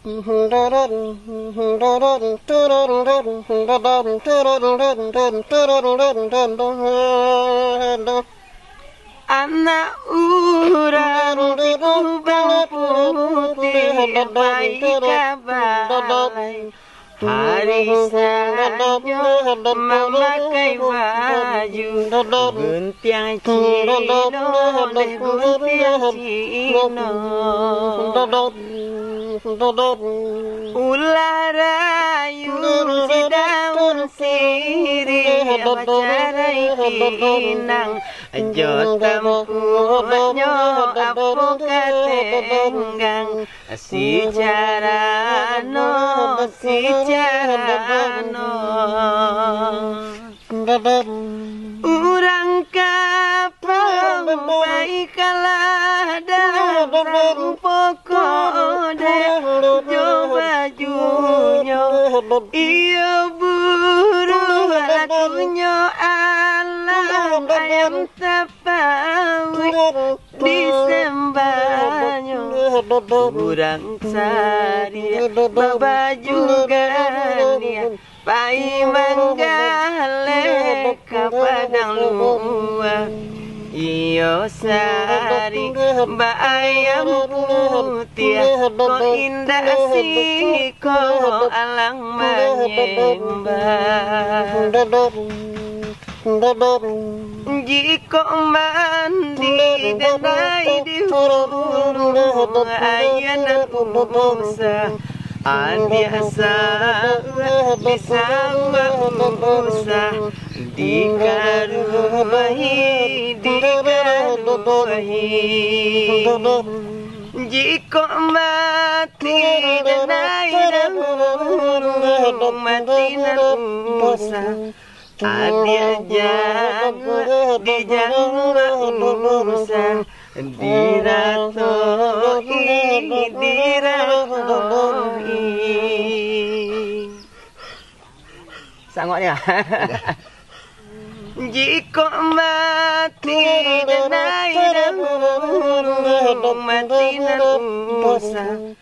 Anak urang kubang putih baik kabalai hari sanyo memakai baju guntiang cino deh guntiang cino ulah rayu si daun sirih bacarai pinang ajo tampunyo apo katenggang si carano urang kapang baik kalah dalam pokok deh jo bajunya iyo buru lakunya alam ayam tapawi disembanyo urang sari babaju gania pai manggale kapadang luar iyo sari mbak ayam putih ko indah si ko alang menyembah jiko mandi denai di hurung ayana musa adiasa bisa musa dikaruhi jiko mati denai di hurung mati musa adia jangan dijangwa urusan diratoi sangoknya jiko mati denai dan mati musa